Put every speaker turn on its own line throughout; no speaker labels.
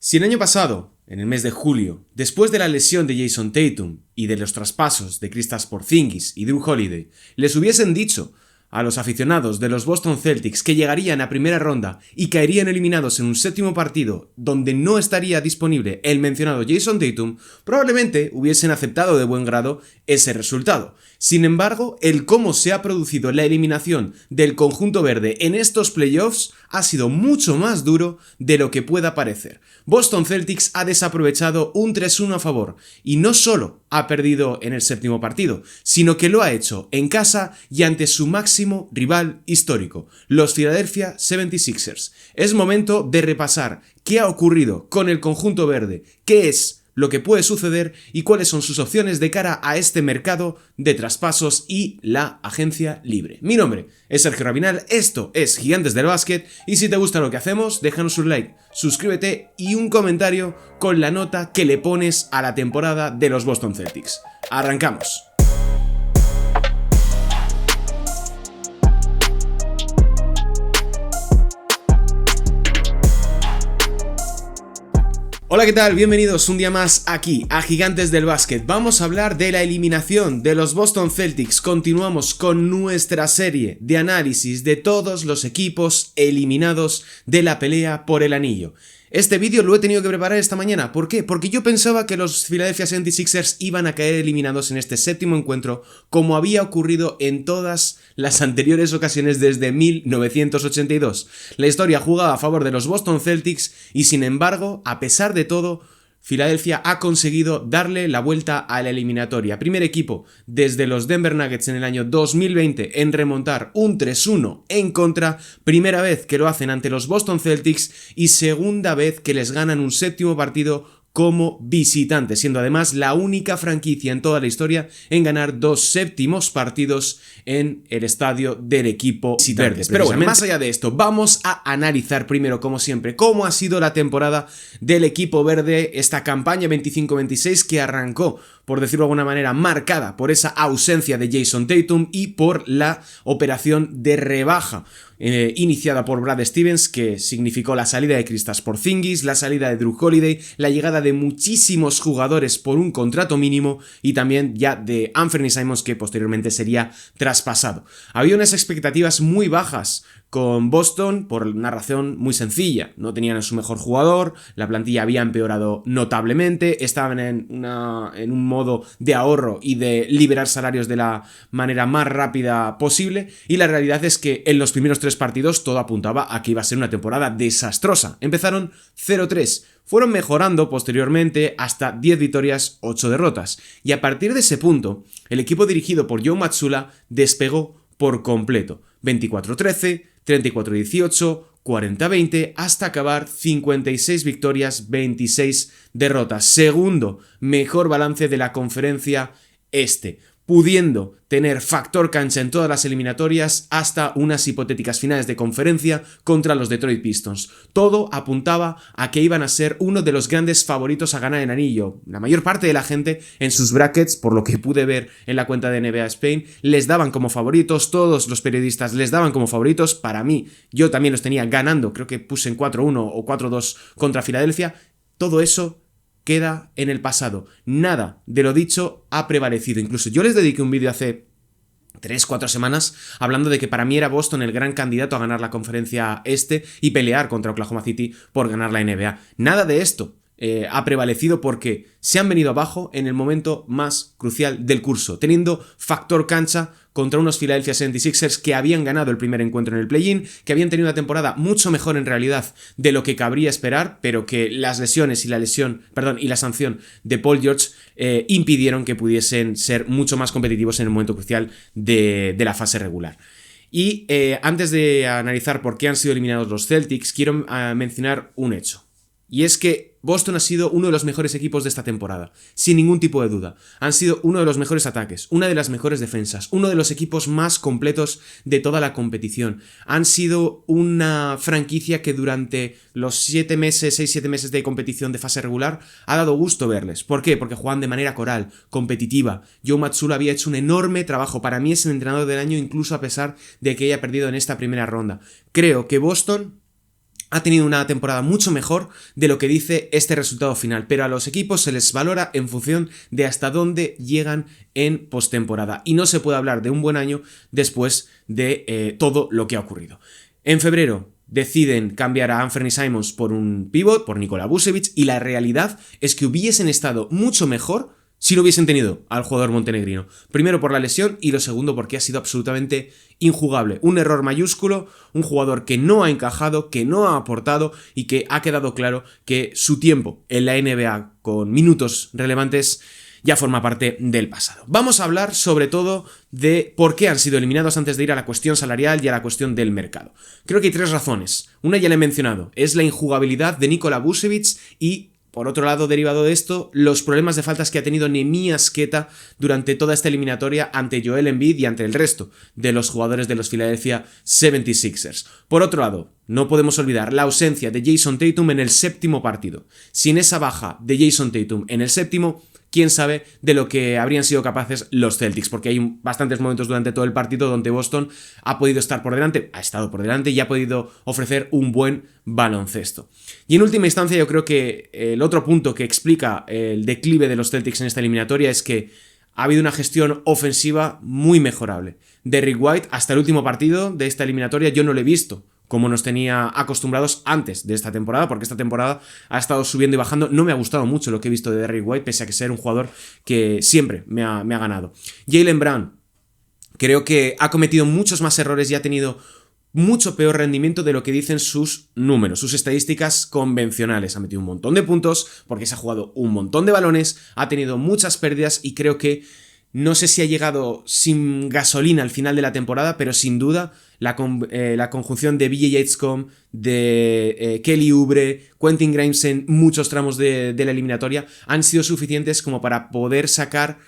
Si el año pasado, en el mes de julio, después de la lesión de Jason Tatum y de los traspasos de Kristaps Porzingis y Jrue Holiday, les hubiesen dicho a los aficionados de los Boston Celtics que llegarían a primera ronda y caerían eliminados en un séptimo partido donde no estaría disponible el mencionado Jason Tatum, probablemente hubiesen aceptado de buen grado ese resultado. Sin embargo, el cómo se ha producido la eliminación del conjunto verde en estos playoffs ha sido mucho más duro de lo que pueda parecer. Boston Celtics ha desaprovechado un 3-1 a favor y no solo ha perdido en el séptimo partido, sino que lo ha hecho en casa y ante su máximo rival histórico, los Philadelphia 76ers. Es momento de repasar qué ha ocurrido con el conjunto verde, qué es lo que puede suceder y cuáles son sus opciones de cara a este mercado de traspasos y la agencia libre. Mi nombre es Sergio Rabinal, esto es Gigantes del Básquet y si te gusta lo que hacemos, déjanos un like, suscríbete y un comentario con la nota que le pones a la temporada de los Boston Celtics. ¡Arrancamos! Hola, ¿qué tal? Bienvenidos un día más aquí a Gigantes del Básquet. Vamos a hablar de la eliminación de los Boston Celtics. Continuamos con nuestra serie de análisis de todos los equipos eliminados de la pelea por el anillo. Este vídeo lo he tenido que preparar esta mañana. ¿Por qué? Porque yo pensaba que los Philadelphia 76ers iban a caer eliminados en este séptimo encuentro, como había ocurrido en todas las anteriores ocasiones desde 1982. La historia jugaba a favor de los Boston Celtics y sin embargo, a pesar de todo, Filadelfia ha conseguido darle la vuelta a la eliminatoria. Primer equipo desde los Denver Nuggets en el año 2020 en remontar un 3-1 en contra. Primera vez que lo hacen ante los Boston Celtics y segunda vez que les ganan un séptimo partido como visitante, siendo además la única franquicia en toda la historia en ganar dos séptimos partidos en el estadio del equipo verde. Pero bueno, más allá de esto, vamos a analizar primero, como siempre, cómo ha sido la temporada del equipo verde, esta campaña 25-26 que arrancó, por decirlo de alguna manera, marcada por esa ausencia de Jason Tatum y por la operación de rebaja iniciada por Brad Stevens, que significó la salida de Kristaps Porzingis, la salida de Jrue Holiday, la llegada de muchísimos jugadores por un contrato mínimo y también ya de Anthony Simons, que posteriormente sería traspasado. Había unas expectativas muy bajas con Boston por una razón muy sencilla. No tenían a su mejor jugador, la plantilla había empeorado notablemente, estaban en un modo de ahorro y de liberar salarios de la manera más rápida posible, y la realidad es que en los primeros tres partidos todo apuntaba a que iba a ser una temporada desastrosa. Empezaron 0-3, fueron mejorando posteriormente hasta 10 victorias, 8 derrotas, y a partir de ese punto, el equipo dirigido por Joe Mazzulla despegó por completo. 24-13, 34-18, 40-20, hasta acabar 56 victorias, 26 derrotas. Segundo mejor balance de la conferencia este, pudiendo tener factor cancha en todas las eliminatorias hasta unas hipotéticas finales de conferencia contra los Detroit Pistons. Todo apuntaba a que iban a ser uno de los grandes favoritos a ganar el anillo. La mayor parte de la gente en sus brackets, por lo que pude ver en la cuenta de NBA Spain, les daban como favoritos, todos los periodistas les daban como favoritos. Para mí, yo también los tenía ganando, creo que puse en 4-1 o 4-2 contra Filadelfia. Todo eso queda en el pasado. Nada de lo dicho ha prevalecido. Incluso yo les dediqué un vídeo hace 3-4 semanas hablando de que para mí era Boston el gran candidato a ganar la conferencia este y pelear contra Oklahoma City por ganar la NBA. Nada de esto ha prevalecido porque se han venido abajo en el momento más crucial del curso, teniendo factor cancha contra unos Philadelphia 76ers que habían ganado el primer encuentro en el play-in, que habían tenido una temporada mucho mejor en realidad de lo que cabría esperar, pero que las lesiones y la sanción de Paul George impidieron que pudiesen ser mucho más competitivos en el momento crucial de la fase regular. Y antes de analizar por qué han sido eliminados los Celtics, quiero mencionar un hecho. Y es que Boston ha sido uno de los mejores equipos de esta temporada, sin ningún tipo de duda. Han sido uno de los mejores ataques, una de las mejores defensas, uno de los equipos más completos de toda la competición. Han sido una franquicia que durante los 6-7 meses de competición de fase regular ha dado gusto verles. ¿Por qué? Porque juegan de manera coral, competitiva. Joe Mazzulla había hecho un enorme trabajo. Para mí es el entrenador del año, incluso a pesar de que haya perdido en esta primera ronda. Creo que Boston ha tenido una temporada mucho mejor de lo que dice este resultado final, pero a los equipos se les valora en función de hasta dónde llegan en postemporada, y no se puede hablar de un buen año después de todo lo que ha ocurrido. En febrero deciden cambiar a Anthony Simons por un pivot, por Nikola Vucevic, y la realidad es que hubiesen estado mucho mejor si no hubiesen tenido al jugador montenegrino. Primero por la lesión y lo segundo porque ha sido absolutamente injugable. Un error mayúsculo, un jugador que no ha encajado, que no ha aportado y que ha quedado claro que su tiempo en la NBA con minutos relevantes ya forma parte del pasado. Vamos a hablar sobre todo de por qué han sido eliminados antes de ir a la cuestión salarial y a la cuestión del mercado. Creo que hay 3 razones. Una ya la he mencionado, es la injugabilidad de Nikola Vucevic y, por otro lado, derivado de esto, los problemas de faltas que ha tenido Neemias Queta durante toda esta eliminatoria ante Joel Embiid y ante el resto de los jugadores de los Philadelphia 76ers. Por otro lado, no podemos olvidar la ausencia de Jason Tatum en el 7º partido. Sin esa baja de Jason Tatum en el 7º, quién sabe de lo que habrían sido capaces los Celtics, porque hay bastantes momentos durante todo el partido donde Boston ha podido estar por delante, ha estado por delante y ha podido ofrecer un buen baloncesto. Y en última instancia yo creo que el otro punto que explica el declive de los Celtics en esta eliminatoria es que ha habido una gestión ofensiva muy mejorable. Derrick White, hasta el último partido de esta eliminatoria, yo no lo he visto como nos tenía acostumbrados antes de esta temporada, porque esta temporada ha estado subiendo y bajando. No me ha gustado mucho lo que he visto de Derrick White, pese a que ser un jugador que siempre me ha ganado. Jaylen Brown, creo que ha cometido muchos más errores y ha tenido mucho peor rendimiento de lo que dicen sus números, sus estadísticas convencionales. Ha metido un montón de puntos porque se ha jugado un montón de balones, ha tenido muchas pérdidas y creo que no sé si ha llegado sin gasolina al final de la temporada, pero sin duda la conjunción de BJ Yates, de Kelly Oubre, Quentin Grimes en muchos tramos de la eliminatoria han sido suficientes como para poder sacar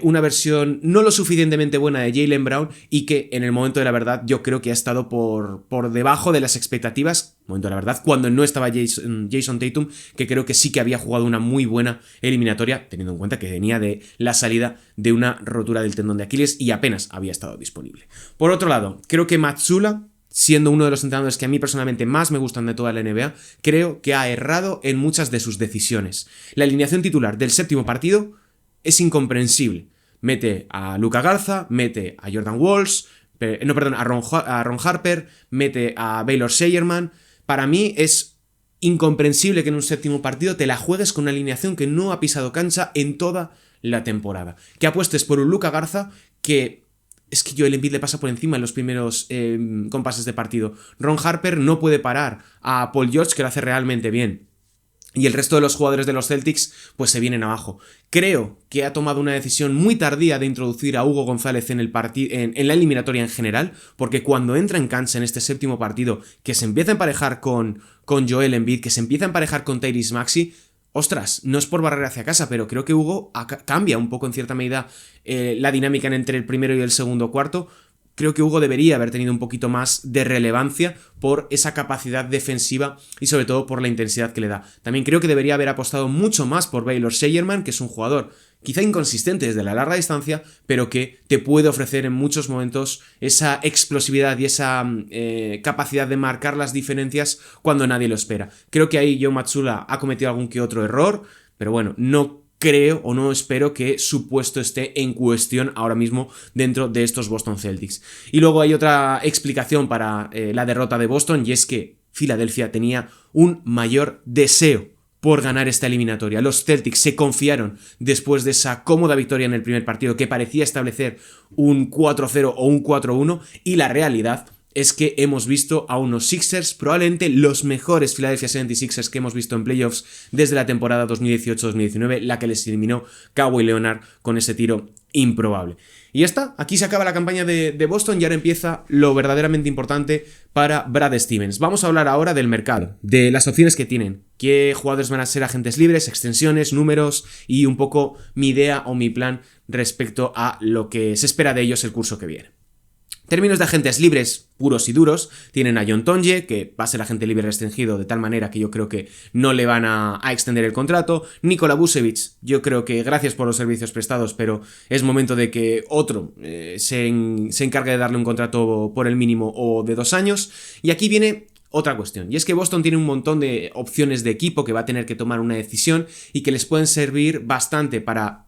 una versión no lo suficientemente buena de Jaylen Brown y que en el momento de la verdad yo creo que ha estado por debajo de las expectativas, momento de la verdad, cuando no estaba Jason Tatum, que creo que sí que había jugado una muy buena eliminatoria, teniendo en cuenta que venía de la salida de una rotura del tendón de Aquiles y apenas había estado disponible. Por otro lado, creo que Mazzulla, siendo uno de los entrenadores que a mí personalmente más me gustan de toda la NBA, creo que ha errado en muchas de sus decisiones. La alineación titular del 7º partido es incomprensible. Mete a Luka Garza, mete a Jordan Walls, a Ron Harper, mete a Baylor Scheierman. Para mí es incomprensible que en un 7º partido te la juegues con una alineación que no ha pisado cancha en toda la temporada. Que apuestes por un Luka Garza que es que Joel Embiid le pasa por encima en los primeros compases de partido. Ron Harper no puede parar a Paul George, que lo hace realmente bien. Y el resto de los jugadores de los Celtics pues se vienen abajo. Creo que ha tomado una decisión muy tardía de introducir a Hugo González en la eliminatoria en general, porque cuando entra en cancha en este 7º partido, que se empieza a emparejar con Joel Embiid, que se empieza a emparejar con Tyrese Maxey, ostras, no es por barrer hacia casa, pero creo que Hugo cambia un poco en cierta medida la dinámica entre el primero y el segundo cuarto. Creo que Hugo debería haber tenido un poquito más de relevancia por esa capacidad defensiva y sobre todo por la intensidad que le da. También creo que debería haber apostado mucho más por Baylor Scheierman, que es un jugador quizá inconsistente desde la larga distancia, pero que te puede ofrecer en muchos momentos esa explosividad y esa capacidad de marcar las diferencias cuando nadie lo espera. Creo que ahí Joe Mazzulla ha cometido algún que otro error, pero bueno, no creo o no espero que su puesto esté en cuestión ahora mismo dentro de estos Boston Celtics. Y luego hay otra explicación para la derrota de Boston, y es que Filadelfia tenía un mayor deseo por ganar esta eliminatoria. Los Celtics se confiaron después de esa cómoda victoria en el primer partido que parecía establecer un 4-0 o un 4-1, y la realidad es que hemos visto a unos Sixers, probablemente los mejores Philadelphia 76ers que hemos visto en playoffs desde la temporada 2018-2019, la que les eliminó Kawhi Leonard con ese tiro improbable. Y ya está, aquí se acaba la campaña de Boston y ahora empieza lo verdaderamente importante para Brad Stevens. Vamos a hablar ahora del mercado, de las opciones que tienen, qué jugadores van a ser agentes libres, extensiones, números y un poco mi idea o mi plan respecto a lo que se espera de ellos el curso que viene. Términos de agentes libres puros y duros, tienen a John Tonje, que va a ser agente libre restringido de tal manera que yo creo que no le van a extender el contrato. Nikola Vucevic, yo creo que gracias por los servicios prestados, pero es momento de que otro se encargue de darle un contrato por el mínimo o de 2 años. Y aquí viene otra cuestión, y es que Boston tiene un montón de opciones de equipo que va a tener que tomar una decisión y que les pueden servir bastante para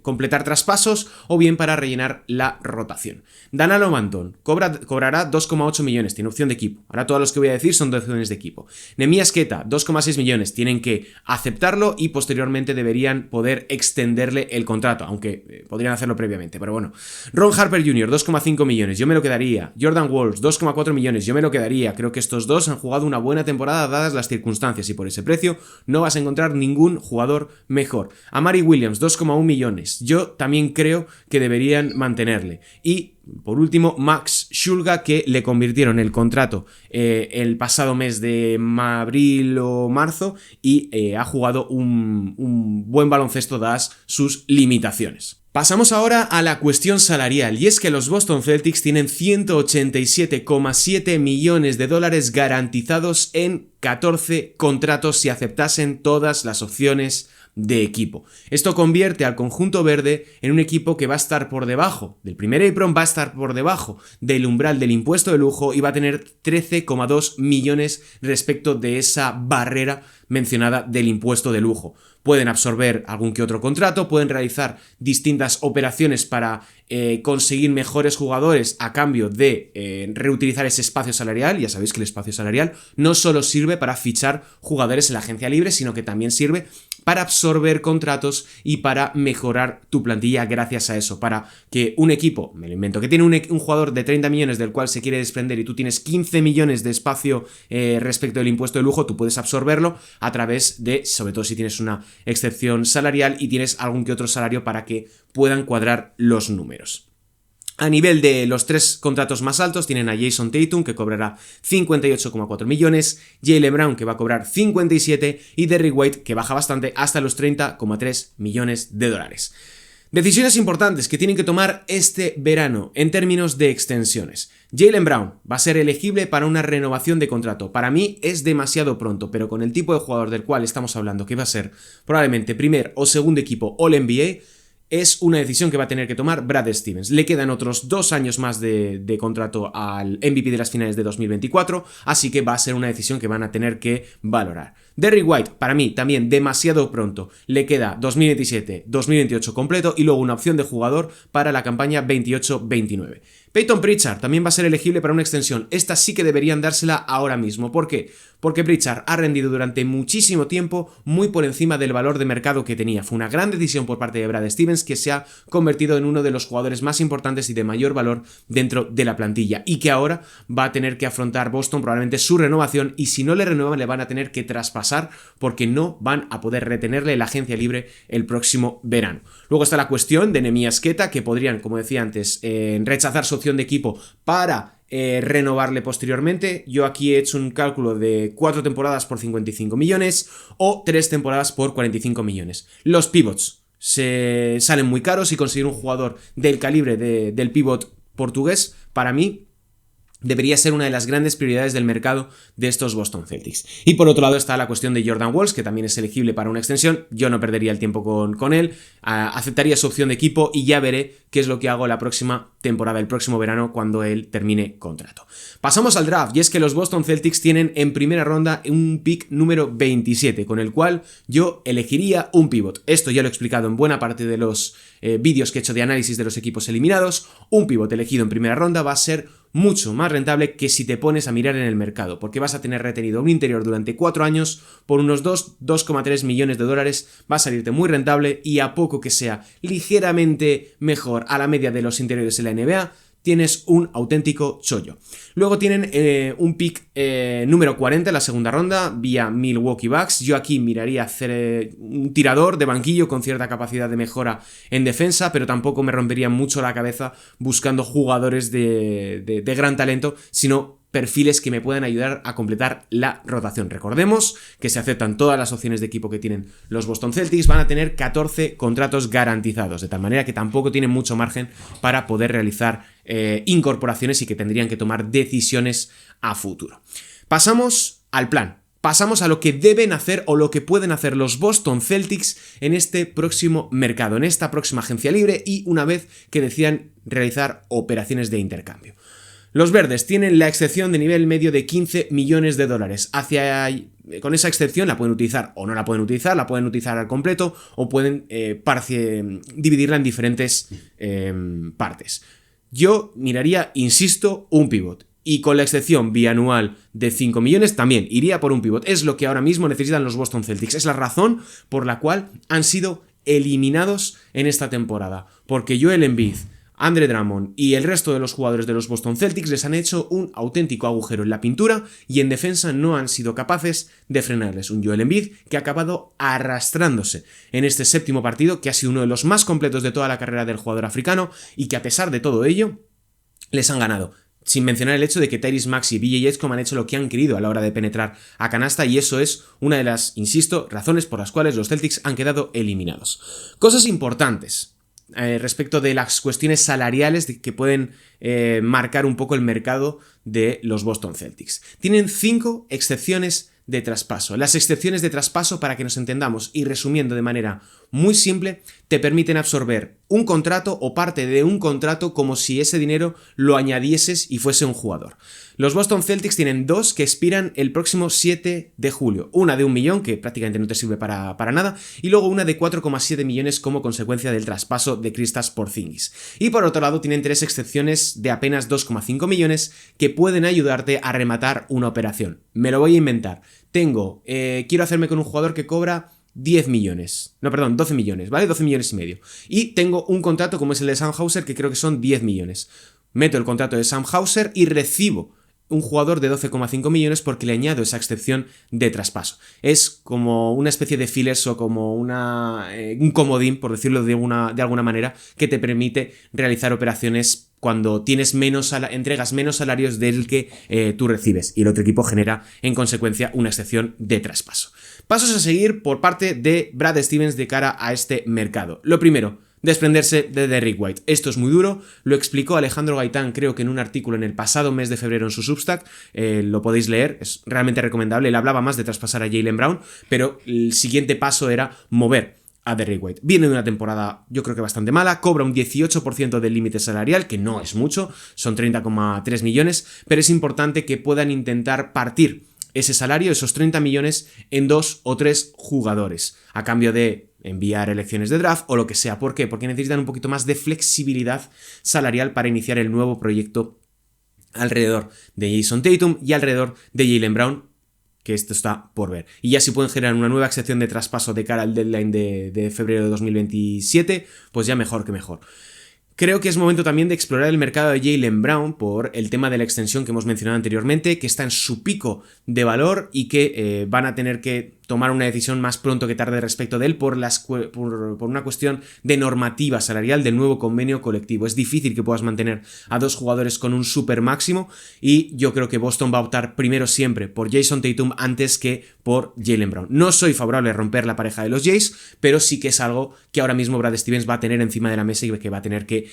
completar traspasos o bien para rellenar la rotación. Danilo Banton cobrará 2,8 millones, tiene opción de equipo. Ahora todos los que voy a decir son de opciones de equipo. Neemias Queta, 2,6 millones, tienen que aceptarlo y posteriormente deberían poder extenderle el contrato, aunque podrían hacerlo previamente, pero bueno. Ron Harper Jr., 2,5 millones, yo me lo quedaría. Jordan Walls, 2,4 millones, yo me lo quedaría. Creo que estos dos han jugado una buena temporada dadas las circunstancias y por ese precio no vas a encontrar ningún jugador mejor. Amari Williams, 2,1 millones. Yo también creo que deberían mantenerle. Y por último, Max Shulga, que le convirtieron el contrato el pasado mes de abril o marzo y ha jugado un buen baloncesto dadas sus limitaciones. Pasamos ahora a la cuestión salarial, y es que los Boston Celtics tienen 187,7 millones de dólares garantizados en 14 contratos si aceptasen todas las opciones de equipo. Esto convierte al conjunto verde en un equipo que va a estar por debajo del primer apron, va a estar por debajo del umbral del impuesto de lujo y va a tener 13,2 millones respecto de esa barrera mencionada del impuesto de lujo. Pueden absorber algún que otro contrato, pueden realizar distintas operaciones para conseguir mejores jugadores a cambio de reutilizar ese espacio salarial. Ya sabéis que el espacio salarial no solo sirve para fichar jugadores en la agencia libre, sino que también sirve para absorber contratos y para mejorar tu plantilla gracias a eso, para que un equipo, me lo invento, que tiene un jugador de 30 millones del cual se quiere desprender y tú tienes 15 millones de espacio respecto del impuesto de lujo, tú puedes absorberlo a través de, sobre todo si tienes una excepción salarial y tienes algún que otro salario para que puedan cuadrar los números. A nivel de los tres contratos más altos tienen a Jason Tatum, que cobrará 58,4 millones, Jaylen Brown, que va a cobrar 57, y Derrick White, que baja bastante hasta los 30,3 millones de dólares. Decisiones importantes que tienen que tomar este verano en términos de extensiones. Jaylen Brown va a ser elegible para una renovación de contrato. Para mí es demasiado pronto, pero con el tipo de jugador del cual estamos hablando, que va a ser probablemente primer o segundo equipo All-NBA, es una decisión que va a tener que tomar Brad Stevens. Le quedan otros 2 años más de contrato al MVP de las finales de 2024, así que va a ser una decisión que van a tener que valorar. Derrick White, para mí, también demasiado pronto. Le queda 2027-2028 completo y luego una opción de jugador para la campaña 28-29. Peyton Pritchard también va a ser elegible para una extensión. Esta sí que deberían dársela ahora mismo. ¿Por qué? Porque Pritchard ha rendido durante muchísimo tiempo muy por encima del valor de mercado que tenía. Fue una gran decisión por parte de Brad Stevens, que se ha convertido en uno de los jugadores más importantes y de mayor valor dentro de la plantilla y que ahora va a tener que afrontar Boston probablemente su renovación, y si no le renuevan le van a tener que traspasar porque no van a poder retenerle en la agencia libre el próximo verano. Luego está la cuestión de Neemias Queta, que podrían, como decía antes, rechazar su opción de equipo para renovarle posteriormente. Yo aquí he hecho un cálculo de 4 temporadas por 55 millones o 3 temporadas por 45 millones. Los pivots se salen muy caros y conseguir un jugador del calibre del pivot portugués, para mí, debería ser una de las grandes prioridades del mercado de estos Boston Celtics. Y por otro lado está la cuestión de Jordan Walls, que también es elegible para una extensión. Yo no perdería el tiempo con él, aceptaría su opción de equipo y ya veré qué es lo que hago la próxima temporada, el próximo verano, cuando él termine contrato. Pasamos al draft, y es que los Boston Celtics tienen en primera ronda un pick número 27, con el cual yo elegiría un pivot. Esto ya lo he explicado en buena parte de los vídeos que he hecho de análisis de los equipos eliminados. Un pivot elegido en primera ronda va a ser mucho más rentable que si te pones a mirar en el mercado, porque vas a tener retenido un interior durante 4 años por unos 2,3 millones de dólares, va a salirte muy rentable, y a poco que sea ligeramente mejor a la media de los interiores en la NBA, tienes un auténtico chollo. Luego tienen un pick número 40 en la segunda ronda vía Milwaukee Bucks. Yo aquí miraría hacer un tirador de banquillo con cierta capacidad de mejora en defensa, pero tampoco me rompería mucho la cabeza buscando jugadores de gran talento, sino perfiles que me puedan ayudar a completar la rotación. Recordemos que se aceptan todas las opciones de equipo que tienen los Boston Celtics, van a tener 14 contratos garantizados, de tal manera que tampoco tienen mucho margen para poder realizar incorporaciones y que tendrían que tomar decisiones a futuro. Pasamos al plan. Pasamos a lo que deben hacer o lo que pueden hacer los Boston Celtics en este próximo mercado, en esta próxima agencia libre y una vez que decidan realizar operaciones de intercambio. Los verdes tienen la excepción de nivel medio de 15 millones de dólares. Con esa excepción la pueden utilizar o no la pueden utilizar al completo o pueden dividirla en diferentes partes. Yo miraría, insisto, un pivot. Y con la excepción bianual de 5 millones también iría por un pivot. Es lo que ahora mismo necesitan los Boston Celtics. Es la razón por la cual han sido eliminados en esta temporada. Porque Joel Embiid, Andre Drummond y el resto de los jugadores de los Boston Celtics les han hecho un auténtico agujero en la pintura y en defensa no han sido capaces de frenarles. Un Joel Embiid que ha acabado arrastrándose en este séptimo partido, que ha sido uno de los más completos de toda la carrera del jugador africano y que a pesar de todo ello les han ganado. Sin mencionar el hecho de que Tyrese Maxey y BJ Edgecombe han hecho lo que han querido a la hora de penetrar a canasta y eso es una de las, insisto, razones por las cuales los Celtics han quedado eliminados. Cosas importantes respecto de las cuestiones salariales que pueden marcar un poco el mercado de los Boston Celtics. Tienen 5 excepciones de traspaso. Las excepciones de traspaso, para que nos entendamos y resumiendo de manera muy simple, te permiten absorber un contrato o parte de un contrato como si ese dinero lo añadieses y fuese un jugador. Los Boston Celtics tienen 2 que expiran el próximo 7 de julio. Una de 1 millón, que prácticamente no te sirve para nada, y luego una de 4,7 millones como consecuencia del traspaso de Kristaps Porzingis. Y por otro lado tienen 3 excepciones de apenas 2,5 millones que pueden ayudarte a rematar una operación. Me lo voy a inventar. Quiero hacerme con un jugador que cobra 12 millones, ¿vale? 12 millones y medio. Y tengo un contrato como es el de Sam Hauser que creo que son 10 millones. Meto el contrato de Sam Hauser y recibo un jugador de 12,5 millones porque le añado esa excepción de traspaso. Es como una especie de fillers o como un comodín, por decirlo de alguna manera, que te permite realizar operaciones cuando entregas menos salarios del que tú recibes y el otro equipo genera en consecuencia una excepción de traspaso. Pasos a seguir por parte de Brad Stevens de cara a este mercado. Lo primero, desprenderse de Derrick White. Esto es muy duro, lo explicó Alejandro Gaitán creo que en un artículo en el pasado mes de febrero en su Substack, lo podéis leer, es realmente recomendable. Él hablaba más de traspasar a Jaylen Brown, pero el siguiente paso era mover a Derrick White. Viene de una temporada yo creo que bastante mala, cobra un 18% del límite salarial, que no es mucho, son 30,3 millones, pero es importante que puedan intentar partir ese salario, esos 30 millones, en 2 o 3 jugadores, a cambio de enviar elecciones de draft o lo que sea. ¿Por qué? Porque necesitan un poquito más de flexibilidad salarial para iniciar el nuevo proyecto alrededor de Jason Tatum y alrededor de Jaylen Brown, que esto está por ver. Y ya si pueden generar una nueva excepción de traspaso de cara al deadline de febrero de 2027, pues ya mejor que mejor. Creo que es momento también de explorar el mercado de Jaylen Brown por el tema de la extensión que hemos mencionado anteriormente, que está en su pico de valor y que van a tener que tomar una decisión más pronto que tarde respecto de él por una cuestión de normativa salarial del nuevo convenio colectivo. Es difícil que puedas mantener a 2 jugadores con un super máximo y yo creo que Boston va a optar primero siempre por Jason Tatum antes que por Jaylen Brown. No soy favorable a romper la pareja de los Jays, pero sí que es algo que ahora mismo Brad Stevens va a tener encima de la mesa y que va a tener que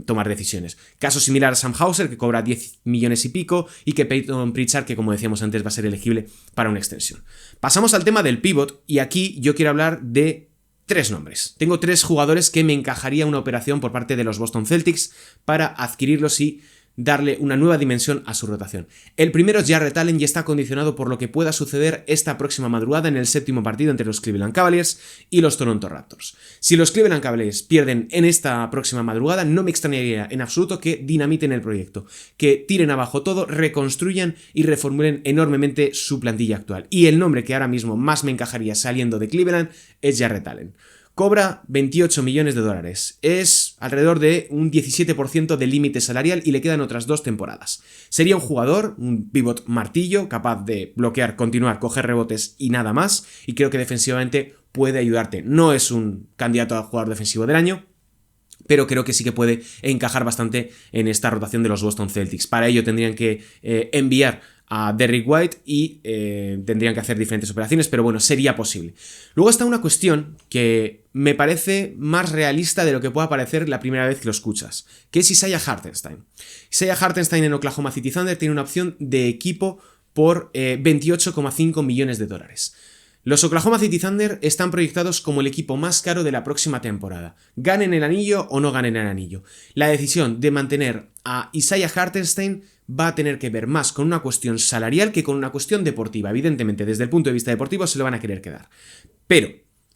tomar decisiones. Caso similar a Sam Hauser, que cobra 10 millones y pico, y que Peyton Pritchard, que como decíamos antes va a ser elegible para una extensión. Pasamos al tema del pivot y aquí yo quiero hablar de 3 nombres. Tengo 3 jugadores que me encajaría una operación por parte de los Boston Celtics para adquirirlos y darle una nueva dimensión a su rotación. El primero es Jarrett Allen y está condicionado por lo que pueda suceder esta próxima madrugada en el 7º partido entre los Cleveland Cavaliers y los Toronto Raptors. Si los Cleveland Cavaliers pierden en esta próxima madrugada, no me extrañaría en absoluto que dinamiten el proyecto, que tiren abajo todo, reconstruyan y reformulen enormemente su plantilla actual. Y el nombre que ahora mismo más me encajaría saliendo de Cleveland es Jarrett Allen. Cobra 28 millones de dólares, es alrededor de un 17% del límite salarial y le quedan otras 2 temporadas. Sería un jugador, un pivot martillo, capaz de bloquear, continuar, coger rebotes y nada más, y creo que defensivamente puede ayudarte. No es un candidato a jugador defensivo del año, pero creo que sí que puede encajar bastante en esta rotación de los Boston Celtics. Para ello tendrían que enviar a Derrick White y tendrían que hacer diferentes operaciones, pero bueno, sería posible. Luego está una cuestión que me parece más realista de lo que pueda parecer la primera vez que lo escuchas, que es Isaiah Hartenstein. Isaiah Hartenstein en Oklahoma City Thunder tiene una opción de equipo por 28,5 millones de dólares. Los Oklahoma City Thunder están proyectados como el equipo más caro de la próxima temporada. Ganen el anillo o no ganen el anillo. La decisión de mantener a Isaiah Hartenstein va a tener que ver más con una cuestión salarial que con una cuestión deportiva. Evidentemente, desde el punto de vista deportivo se lo van a querer quedar. Pero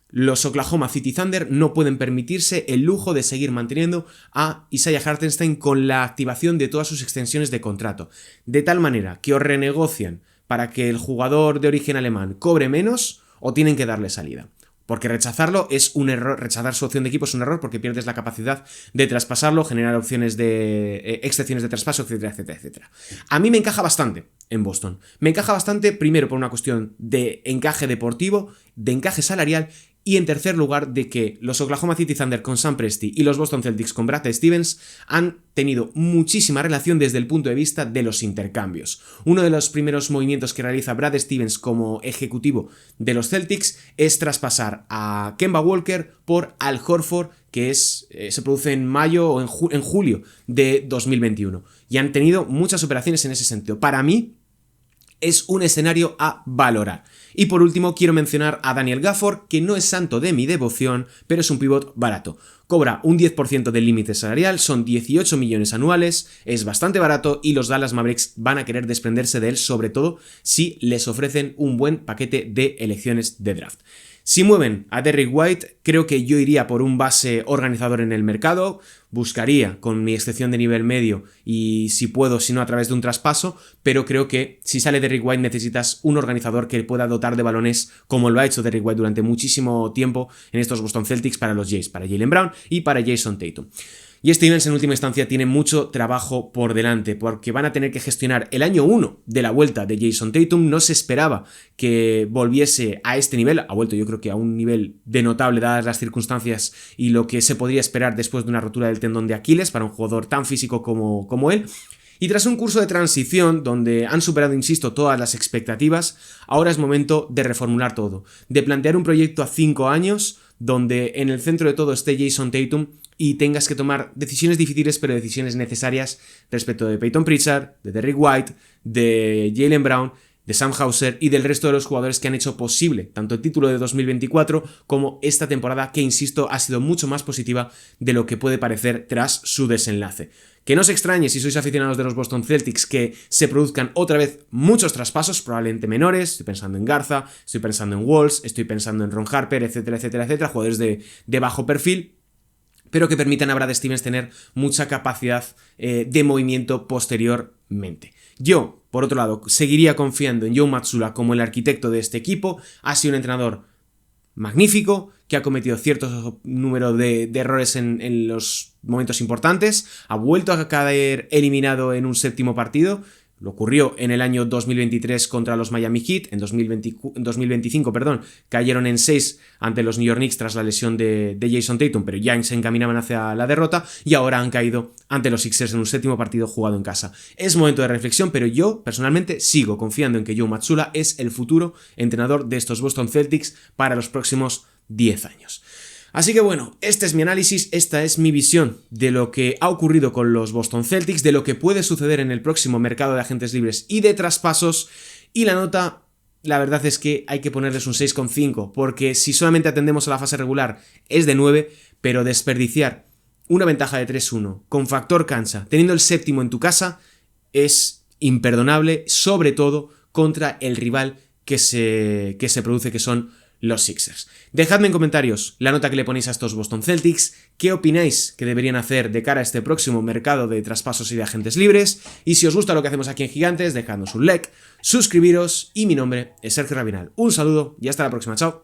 los Oklahoma City Thunder no pueden permitirse el lujo de seguir manteniendo a Isaiah Hartenstein con la activación de todas sus extensiones de contrato. De tal manera que o renegocian para que el jugador de origen alemán cobre menos o tienen que darle salida. Porque rechazarlo es un error, rechazar su opción de equipo es un error porque pierdes la capacidad de traspasarlo, generar opciones de excepciones de traspaso, etcétera, etcétera, etcétera. A mí me encaja bastante en Boston. Me encaja bastante primero por una cuestión de encaje deportivo, de encaje salarial y en tercer lugar de que los Oklahoma City Thunder con Sam Presti y los Boston Celtics con Brad Stevens han tenido muchísima relación desde el punto de vista de los intercambios. Uno de los primeros movimientos que realiza Brad Stevens como ejecutivo de los Celtics es traspasar a Kemba Walker por Al Horford, que se produce en mayo o en julio de 2021. Y han tenido muchas operaciones en ese sentido. Para mí es un escenario a valorar. Y por último quiero mencionar a Daniel Gafford, que no es santo de mi devoción, pero es un pivot barato. Cobra un 10% del límite salarial, son 18 millones anuales, es bastante barato y los Dallas Mavericks van a querer desprenderse de él, sobre todo si les ofrecen un buen paquete de elecciones de draft. Si mueven a Derrick White, creo que yo iría por un base organizador en el mercado, buscaría con mi excepción de nivel medio y si puedo, si no a través de un traspaso, pero creo que si sale Derrick White necesitas un organizador que pueda dotar de balones como lo ha hecho Derrick White durante muchísimo tiempo en estos Boston Celtics para los Jays, para Jaylen Brown y para Jason Tatum. Y Stevens en última instancia tiene mucho trabajo por delante porque van a tener que gestionar el año 1 de la vuelta de Jason Tatum. No se esperaba que volviese a este nivel, ha vuelto yo creo que a un nivel de notable dadas las circunstancias y lo que se podría esperar después de una rotura del tendón de Aquiles para un jugador tan físico como él. Y tras un curso de transición donde han superado, insisto, todas las expectativas, ahora es momento de reformular todo, de plantear un proyecto a 5 años donde en el centro de todo esté Jason Tatum y tengas que tomar decisiones difíciles pero decisiones necesarias respecto de Peyton Pritchard, de Derrick White, de Jaylen Brown, de Sam Hauser y del resto de los jugadores que han hecho posible tanto el título de 2024 como esta temporada que, insisto, ha sido mucho más positiva de lo que puede parecer tras su desenlace. Que no os extrañe si sois aficionados de los Boston Celtics que se produzcan otra vez muchos traspasos, probablemente menores, estoy pensando en Garza, estoy pensando en Walls, estoy pensando en Ron Harper, etcétera, etcétera, etcétera, jugadores de bajo perfil, pero que permitan a Brad Stevens tener mucha capacidad de movimiento posteriormente. Yo, por otro lado, seguiría confiando en Joe Mazzulla como el arquitecto de este equipo. Ha sido un entrenador magnífico, que ha cometido cierto número de errores en los momentos importantes, ha vuelto a caer eliminado en un séptimo partido. Lo ocurrió en el año 2023 contra los Miami Heat, en 2025, cayeron en 6 ante los New York Knicks tras la lesión de Jason Tatum, pero ya se encaminaban hacia la derrota y ahora han caído ante los Sixers en un séptimo partido jugado en casa. Es momento de reflexión, pero yo personalmente sigo confiando en que Joe Mazzulla es el futuro entrenador de estos Boston Celtics para los próximos 10 años. Así que bueno, este es mi análisis, esta es mi visión de lo que ha ocurrido con los Boston Celtics, de lo que puede suceder en el próximo mercado de agentes libres y de traspasos, y la nota, la verdad es que hay que ponerles un 6,5, porque si solamente atendemos a la fase regular es de 9, pero desperdiciar una ventaja de 3-1 con factor cancha, teniendo el séptimo en tu casa, es imperdonable, sobre todo contra el rival que se produce, que son los Sixers. Dejadme en comentarios la nota que le ponéis a estos Boston Celtics, qué opináis que deberían hacer de cara a este próximo mercado de traspasos y de agentes libres, y si os gusta lo que hacemos aquí en Gigantes, dejadnos un like, suscribiros, y mi nombre es Sergio Rabinal. Un saludo y hasta la próxima, chao.